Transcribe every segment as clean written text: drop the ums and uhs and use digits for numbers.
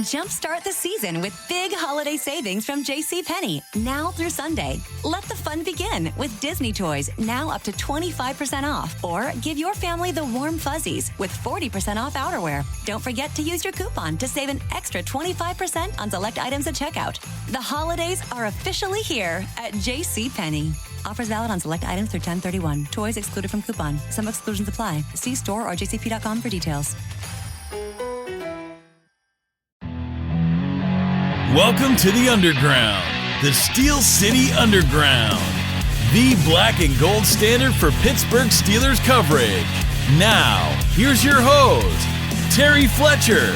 Jumpstart the season with big holiday savings from JCPenney, now through Sunday. Let the fun begin with Disney toys, now up to 25% off. Or give your family the warm fuzzies with 40% off outerwear. Don't forget to use your coupon to save an extra 25% on select items at checkout. The holidays are officially here at JCPenney. Offers valid on select items through 10/31. Toys excluded from coupon. Some exclusions apply. See store or jcp.com for details. Welcome to the Underground, the Steel City Underground, the black and gold standard for Pittsburgh Steelers coverage. Now, here's your host, Terry Fletcher.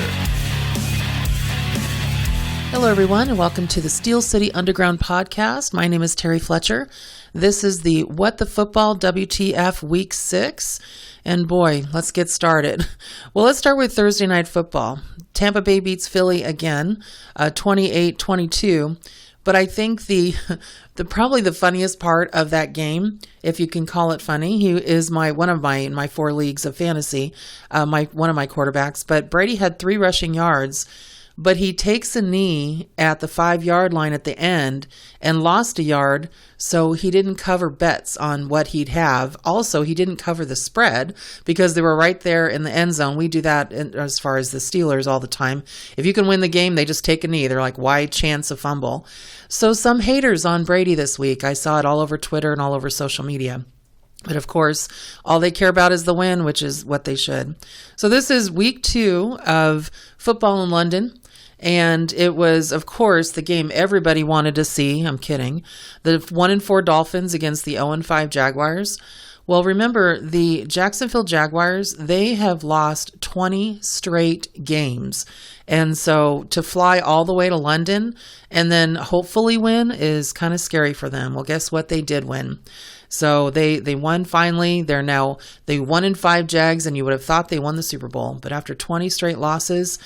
Hello, everyone, and welcome to the Steel City Underground podcast. My name is Terry Fletcher. This is the What the Football WTF Week 6. And boy, let's get started. Well, let's start with Thursday Night Football. Tampa Bay beats Philly again, 28-22. But I think the probably the funniest part of that game, if you can call it funny, he is one of my 4 leagues of fantasy, one of my quarterbacks. But Brady had 3 rushing yards, but he takes a knee at the 5-yard line at the end and lost a yard, so he didn't cover bets on what he'd have. Also, he didn't cover the spread because they were right there in the end zone. We do that as far as the Steelers all the time. If you can win the game, they just take a knee. They're like, why chance a fumble? So some haters on Brady this week. I saw it all over Twitter and all over social media. But of course, all they care about is the win, which is what they should. So this is week 2 of football in London. And it was, of course, the game everybody wanted to see. I'm kidding. The 1-4 Dolphins against the 0-5 Jaguars. Well, remember, the Jacksonville Jaguars, they have lost 20 straight games. And so to fly all the way to London and then hopefully win is kind of scary for them. Well, guess what? They did win. So they won finally. They 1-5 Jags, and you would have thought they won the Super Bowl. But after 20 straight losses,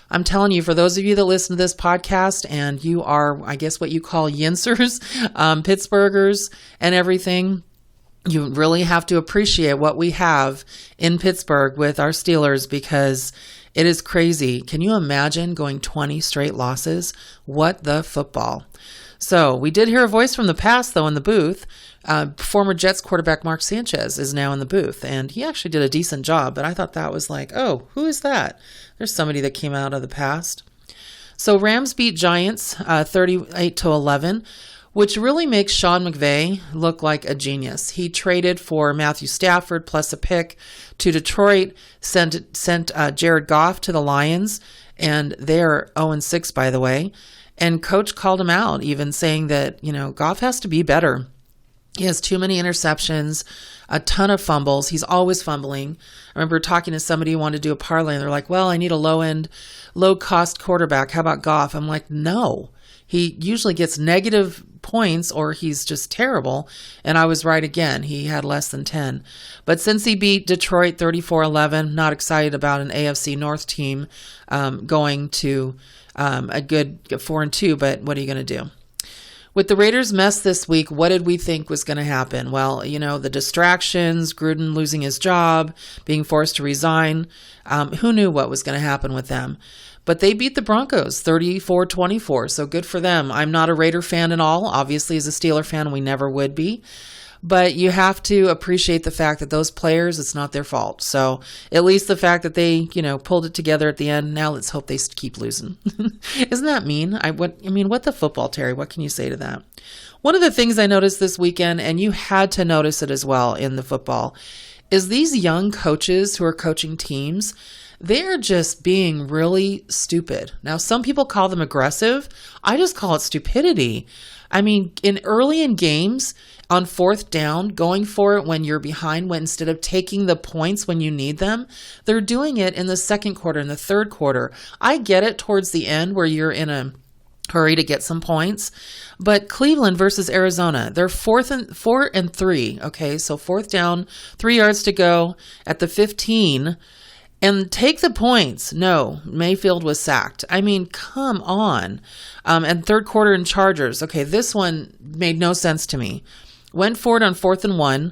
I'm telling you, for those of you that listen to this podcast and you are, I guess, what you call yinsers, Pittsburghers and everything, you really have to appreciate what we have in Pittsburgh with our Steelers because it is crazy. Can you imagine going 20 straight losses? What the football? So we did hear a voice from the past, though, in the booth. Former Jets quarterback Mark Sanchez is now in the booth, and he actually did a decent job, but I thought that was like, oh, who is that? There's somebody that came out of the past. So Rams beat Giants 38-11, which really makes Sean McVay look like a genius. He traded for Matthew Stafford plus a pick to Detroit, sent Jared Goff to the Lions, and they're 0-6, by the way. And coach called him out, even saying that, Goff has to be better. He has too many interceptions, a ton of fumbles. He's always fumbling. I remember talking to somebody who wanted to do a parlay, and they're like, well, I need a low-cost quarterback. How about Goff? I'm like, no. He usually gets negative points or he's just terrible. And I was right again. He had less than 10. But since he beat Detroit 34-11, not excited about an AFC North team going to a good 4-2, but what are you going to do? With the Raiders' mess this week, what did we think was going to happen? Well, the distractions, Gruden losing his job, being forced to resign. Who knew what was going to happen with them? But they beat the Broncos 34-24, so good for them. I'm not a Raider fan at all. Obviously, as a Steeler fan, we never would be. But you have to appreciate the fact that those players, it's not their fault. So at least the fact that they, pulled it together at the end. Now let's hope they keep losing. Isn't that mean? What the football, Terry? What can you say to that? One of the things I noticed this weekend, and you had to notice it as well in the football, is these young coaches who are coaching teams, they're just being really stupid. Now, some people call them aggressive. I just call it stupidity. Early in games, on 4th down, going for it when you're behind, instead of taking the points when you need them, they're doing it in the second quarter, in the third quarter. I get it towards the end where you're in a hurry to get some points, but Cleveland versus Arizona, they're 4 and 3. Okay, so 4th down, 3 yards to go at the 15. And take the points. No, Mayfield was sacked. Come on. And third quarter in Chargers. Okay, this one made no sense to me. Went for it on 4th and 1.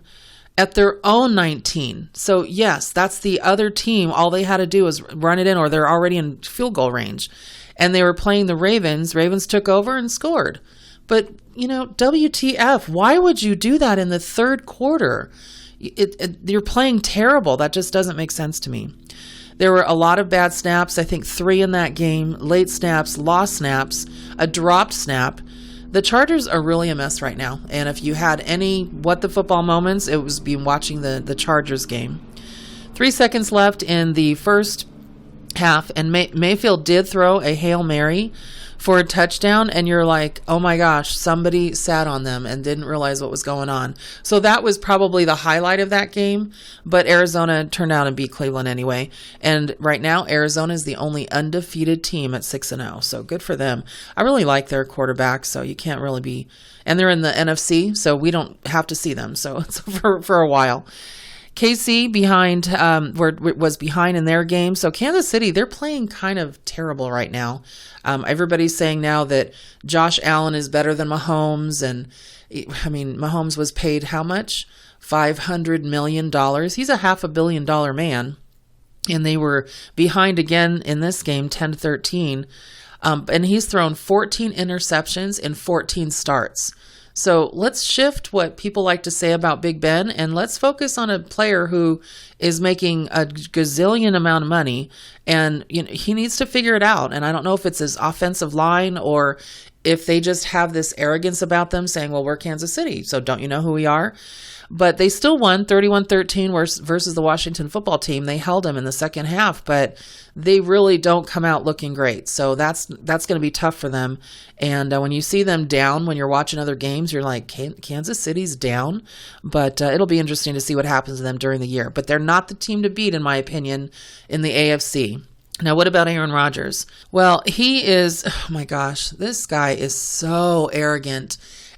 at their own 19. So yes, that's the other team. All they had to do was run it in, or they're already in field goal range. And they were playing the Ravens. Ravens took over and scored. But, WTF, why would you do that in the third quarter? You're playing terrible. That just doesn't make sense to me. There were a lot of bad snaps. I think 3 in that game, late snaps, lost snaps, a dropped snap. The Chargers are really a mess right now. And if you had any what the football moments, it was being watching the Chargers game. 3 seconds left in the first half, and Mayfield did throw a Hail Mary for a touchdown, and you're like, oh my gosh, somebody sat on them and didn't realize what was going on. So that was probably the highlight of that game, but Arizona turned out and beat Cleveland anyway. And right now, Arizona is the only undefeated team at 6-0, so good for them. I really like their quarterback, so you can't really be, and they're in the NFC, so we don't have to see them, so it's for a while. KC was behind in their game. So Kansas City, they're playing kind of terrible right now. Everybody's saying now that Josh Allen is better than Mahomes. And Mahomes was paid how much? $500 million. He's a $500 million man. And they were behind again in this game, 10-13. And he's thrown 14 interceptions in 14 starts. So let's shift what people like to say about Big Ben, and let's focus on a player who is making a gazillion amount of money, and he needs to figure it out. And I don't know if it's his offensive line or if they just have this arrogance about them saying, well, we're Kansas City, so don't you know who we are? But they still won 31-13 versus the Washington football team. They held them in the second half, but they really don't come out looking great. So that's going to be tough for them. And when you see them down, when you're watching other games, you're like, Kansas City's down. But it'll be interesting to see what happens to them during the year. But they're not the team to beat, in my opinion, in the AFC. Now, what about Aaron Rodgers? Well, he is, oh my gosh, this guy is so arrogant.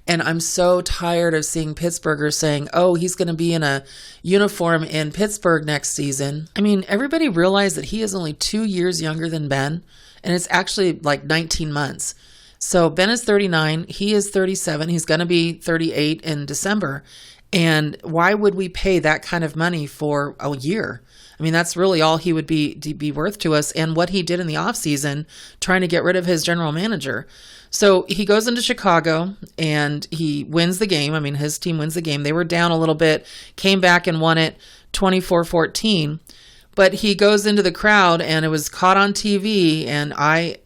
And I'm so tired of seeing Pittsburghers saying, oh, he's going to be in a uniform in Pittsburgh next season. I mean, everybody realized that he is only 2 years younger than Ben, and it's actually like 19 months. So Ben is 39. He is 37. He's going to be 38 in December. And why would we pay that kind of money for a year? I mean, that's really all he would be worth to us, and what he did in the offseason trying to get rid of his general manager. So he goes into Chicago and he wins the game. I mean, his team wins the game. They were down a little bit, came back and won it 24-14. But he goes into the crowd and it was caught on TV, and I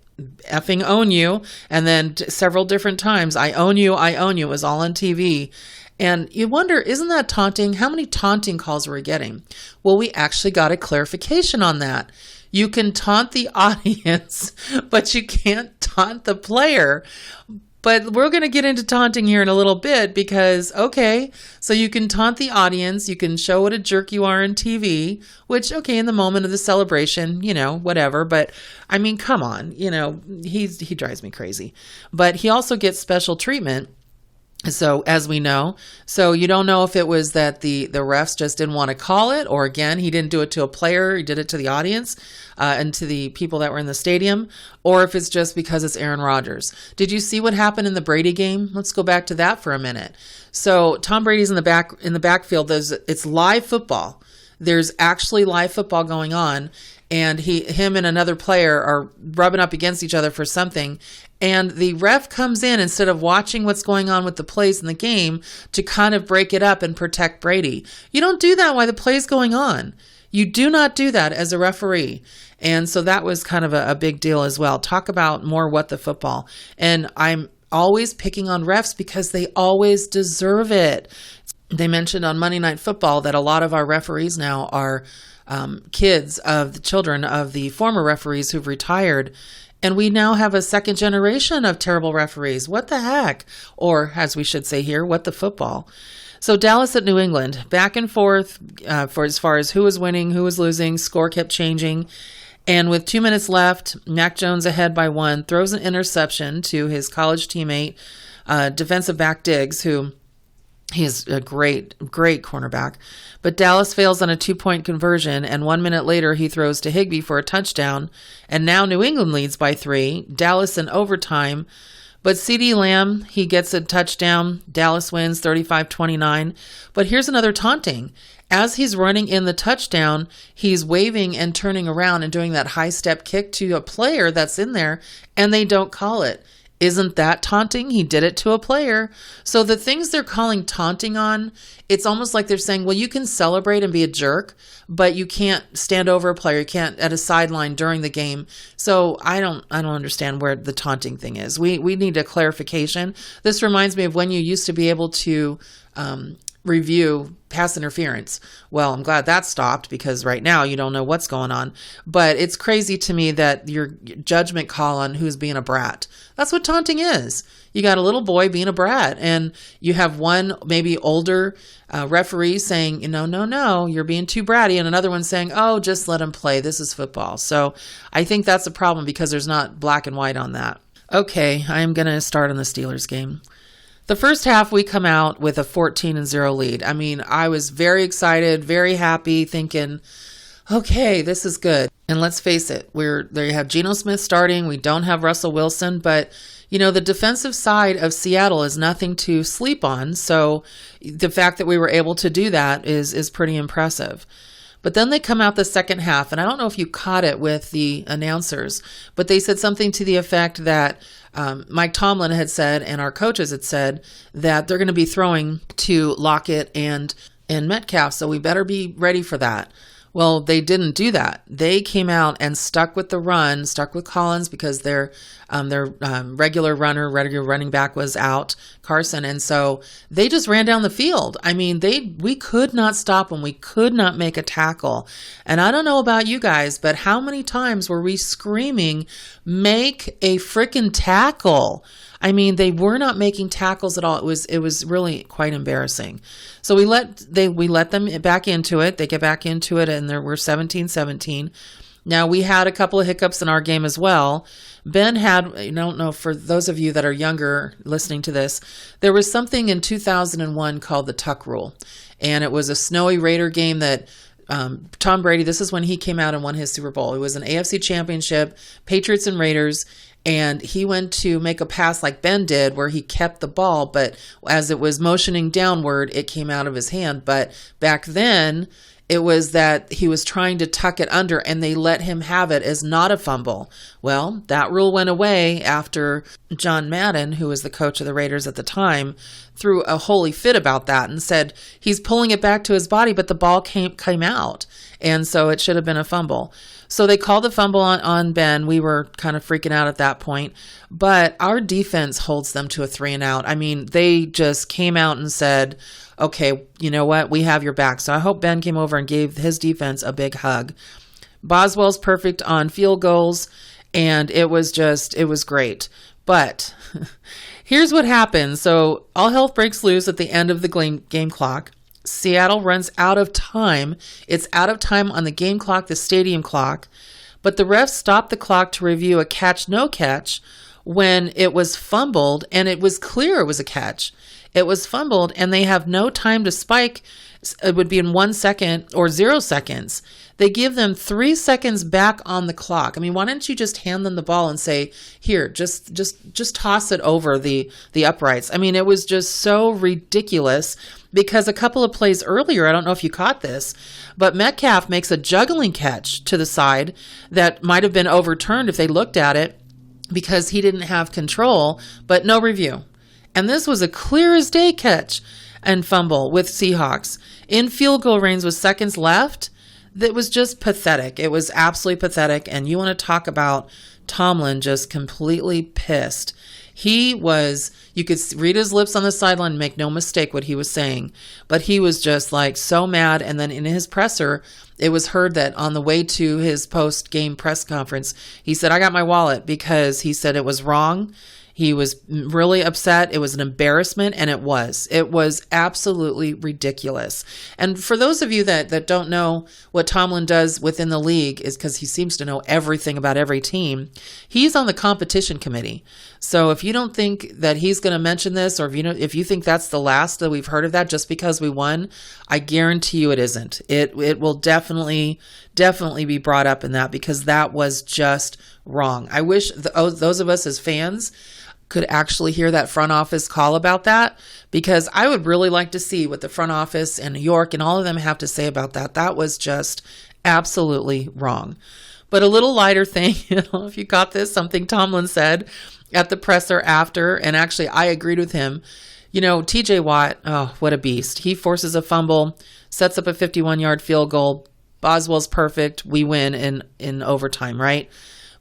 effing own you. And then several different times, I own you. It was all on TV. And you wonder, isn't that taunting? How many taunting calls were we getting? Well, we actually got a clarification on that. You can taunt the audience, but you can't taunt the player. But we're going to get into taunting here in a little bit because, okay, so you can taunt the audience. You can show what a jerk you are on TV, which, okay, in the moment of the celebration, whatever. But, I mean, come on, he drives me crazy. But he also gets special treatment. So as we know, so you don't know if it was that the refs just didn't want to call it, or again, he didn't do it to a player, he did it to the audience and to the people that were in the stadium, or if it's just because it's Aaron Rodgers. Did you see what happened in the Brady game? Let's go back to that for a minute. So Tom Brady's in the backfield. It's live football. There's actually live football going on, and him and another player are rubbing up against each other for something. And the ref comes in instead of watching what's going on with the plays in the game to kind of break it up and protect Brady. You don't do that while the play's going on. You do not do that as a referee. And so that was kind of a big deal as well. Talk about more what the football. And I'm always picking on refs because they always deserve it. They mentioned on Monday Night Football that a lot of our referees now are kids of the children of the former referees who've retired. And we now have a second generation of terrible referees. What the heck? Or, as we should say here, what the football? So Dallas at New England, back and forth for as far as who was winning, who was losing. Score kept changing. And with 2 minutes left, Mac Jones ahead by 1, throws an interception to his college teammate, defensive back Diggs, who he is a great cornerback. But Dallas fails on a 2-point conversion, and 1 minute later he throws to Higbee for a touchdown. And now New England leads by 3. Dallas in overtime But CeeDee Lamb, he gets a touchdown. Dallas wins 35-29. But here's another taunting. As he's running in the touchdown, he's waving and turning around and doing that high step kick to a player that's in there, and they don't call it. Isn't that taunting? He did it to a player. So the things they're calling taunting on, it's almost like they're saying, well, you can celebrate and be a jerk, but you can't stand over a player. You can't at a sideline during the game. So I don't understand where the taunting thing is. We need a clarification. This reminds me of when you used to be able to review pass interference. Well, I'm glad that stopped because right now you don't know what's going on. But it's crazy to me that your judgment call on who's being a brat. That's what taunting is. You got a little boy being a brat, and you have one maybe older referee saying, no, you're being too bratty, and another one saying, oh, just let him play. This is football. So I think that's a problem because there's not black and white on that. Okay, I'm going to start on the Steelers game. The first half, we come out with a 14-0 lead. I mean, I was very excited, very happy, thinking, okay, this is good. And let's face it, there you have Geno Smith starting. We don't have Russell Wilson, but the defensive side of Seattle is nothing to sleep on. So the fact that we were able to do that is pretty impressive. But then they come out the second half, and I don't know if you caught it with the announcers, but they said something to the effect that Mike Tomlin had said, and our coaches had said, that they're going to be throwing to Lockett and Metcalf, so we better be ready for that. Well, they didn't do that. They came out and stuck with the run, stuck with Collins because their regular running back was out, Carson, and so they just ran down the field. I mean, we could not stop them. We could not make a tackle. And I don't know about you guys, but how many times were we screaming, make a freaking tackle? I mean, they were not making tackles at all. It was really quite embarrassing. So we let them back into it. They get back into it, and we're 17-17. Now, we had a couple of hiccups in our game as well. Ben had, I don't know, for those of you that are younger listening to this, there was something in 2001 called the Tuck Rule. And it was a snowy Raider game that Tom Brady, this is when he came out and won his Super Bowl. It was an AFC championship, Patriots and Raiders. And he went to make a pass like Ben did where he kept the ball, but as it was motioning downward, it came out of his hand. But back then, it was that he was trying to tuck it under and they let him have it as not a fumble. Well, that rule went away after John Madden, who was the coach of the Raiders at the time, threw a holy fit about that and said he's pulling it back to his body, but the ball came out. And so it should have been a fumble. So they called the fumble on Ben. We were kind of freaking out at that point. But our defense holds them to a 3-and-out. I mean, they just came out and said, okay, you know what? We have your back. So I hope Ben came over and gave his defense a big hug. Boswell's perfect on field goals. And it was great. But here's what happened. So all hell breaks loose at the end of the game clock. Seattle runs out of time. It's out of time on the game clock, the stadium clock, but the refs stopped the clock to review a catch, no catch when it was fumbled, and it was clear it was a catch. It was fumbled, and they have no time to spike. It would be in 1 second or 0 seconds. They give them 3 seconds back on the clock. I mean, why don't you just hand them the ball and say, here, just toss it over the uprights. I mean, it was just so ridiculous because a couple of plays earlier, I don't know if you caught this, but Metcalf makes a juggling catch to the side that might have been overturned if they looked at it because he didn't have control, but no review. And this was a clear as day catch and fumble with Seahawks in field goal range with seconds left. That was just pathetic. It was absolutely pathetic. And you want to talk about Tomlin just completely pissed. He was, you could read his lips on the sideline and make no mistake what he was saying, but he was just like so mad. And then in his presser, it was heard that on the way to his post-game press conference, he said, I got my wallet because he said it was wrong. He was really upset. It was an embarrassment, and it was. It was absolutely ridiculous. And for those of you that don't know what Tomlin does within the league, is because he seems to know everything about every team. He's on the competition committee. So if you don't think that he's going to mention this, or if you think that's the last that we've heard of that just because we won, I guarantee you it isn't. It will definitely be brought up in that because that was just wrong. I wish those of us as fans could actually hear that front office call about that, because I would really like to see what the front office and New York and all of them have to say about that. That was just absolutely wrong. But a little lighter thing, I don't know if you caught this, something Tomlin said at the presser after, and actually I agreed with him. TJ Watt, oh, what a beast. He forces a fumble, sets up a 51-yard field goal. Boswell's perfect. We win in overtime, right?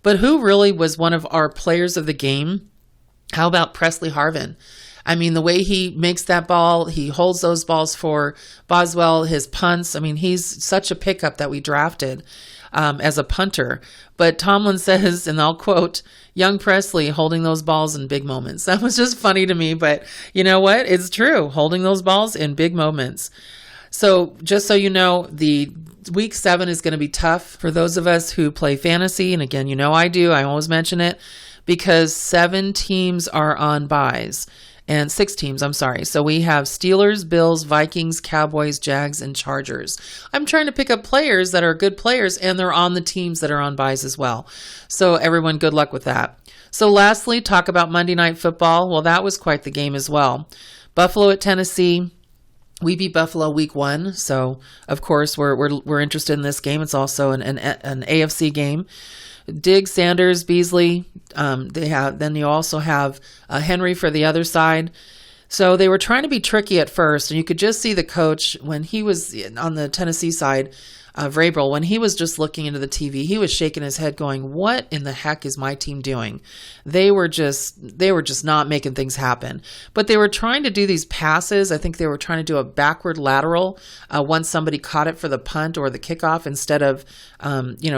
But who really was one of our players of the game? How about Presley Harvin? I mean, the way he makes that ball, he holds those balls for Boswell, his punts. I mean, he's such a pickup that we drafted as a punter. But Tomlin says, and I'll quote, young Presley holding those balls in big moments. That was just funny to me, but you know what? It's true, holding those balls in big moments. So just so you know, the week 7 is going to be tough for those of us who play fantasy. And again, I do. I always mention it because 7 teams are on buys. And 6 teams, I'm sorry. So we have Steelers, Bills, Vikings, Cowboys, Jags, and Chargers. I'm trying to pick up players that are good players, and they're on the teams that are on buys as well. So everyone, good luck with that. So lastly, talk about Monday Night Football. Well, that was quite the game as well. Buffalo at Tennessee. We beat Buffalo week 1. So, of course, we're interested in this game. It's also an AFC game. Diggs, Sanders, Beasley. Then you also have Henry for the other side. So they were trying to be tricky at first, and you could just see the coach when he was on the Tennessee side, Vrabel, when he was just looking into the TV, he was shaking his head going, what in the heck is my team doing? They were just not making things happen. But they were trying to do these passes. I think they were trying to do a backward lateral once somebody caught it for the punt or the kickoff instead of,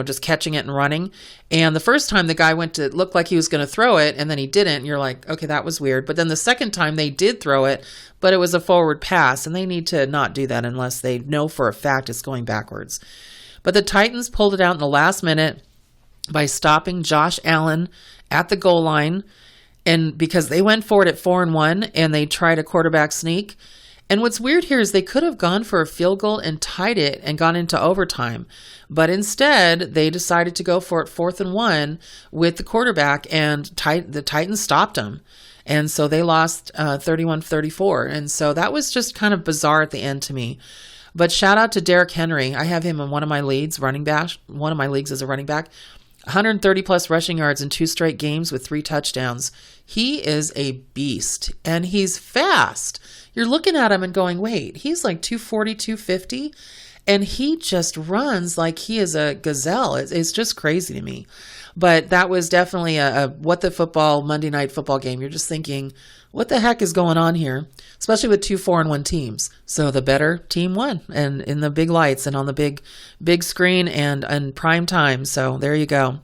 just catching it and running. And the first time the guy went to look like he was going to throw it, and then he didn't. And you're like, okay, that was weird. But then the second time they did throw it, but it was a forward pass, and they need to not do that unless they know for a fact it's going backwards. But the Titans pulled it out in the last minute by stopping Josh Allen at the goal line, and because they went for it at 4-1 and they tried a quarterback sneak. And what's weird here is they could have gone for a field goal and tied it and gone into overtime. But instead, they decided to go for it 4th-and-1 with the quarterback, and the Titans stopped them. And so they lost 31-34. And so that was just kind of bizarre at the end to me. But shout out to Derrick Henry. I have him in one of my leagues, running back. One of my leagues is a running back. 130 plus rushing yards in 2 straight games with 3 touchdowns. He is a beast, and he's fast. You're looking at him and going, wait, he's like 240, 250, and he just runs like he is a gazelle. It's just crazy to me. But that was definitely a What the Football Monday Night Football game. You're just thinking, what the heck is going on here? Especially with 2 4-1 teams. So the better team won, and in the big lights and on the big screen and prime time. So there you go.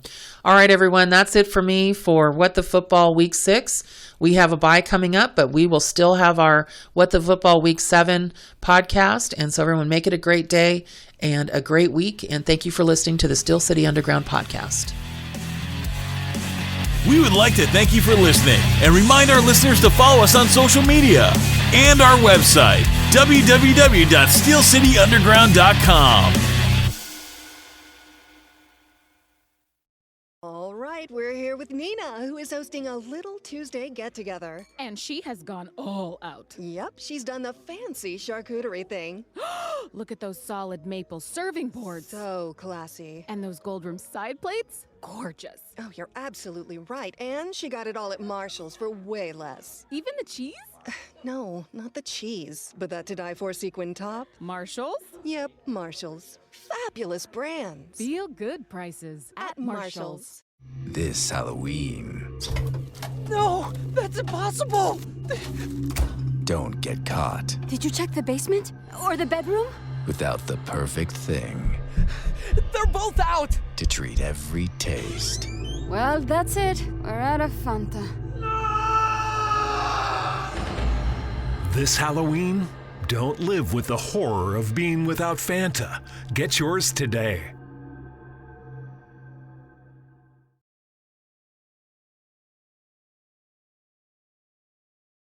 All right, everyone, that's it for me for What the Football Week 6. We have a bye coming up, but we will still have our What the Football Week 7 podcast. And so everyone, make it a great day and a great week. And thank you for listening to the Steel City Underground podcast. We would like to thank you for listening and remind our listeners to follow us on social media and our website, www.steelcityunderground.com. All right, we're here with Nina, who is hosting a little Tuesday get-together. And she has gone all out. Yep, she's done the fancy charcuterie thing. Look at those solid maple serving boards. So classy. And those gold rim side plates? Gorgeous. Oh, you're absolutely right. And she got it all at Marshall's for way less. Even the cheese? No, not the cheese, but that to die for sequin top. Marshall's? Yep, Marshall's. Fabulous brands. Feel good prices at Marshall's. This Halloween. No, that's impossible! Don't get caught Did you check the basement? Or the bedroom? without the perfect thing They're both out! to treat every taste. Well, that's it. We're out of Fanta. This Halloween, don't live with the horror of being without Fanta. Get yours today.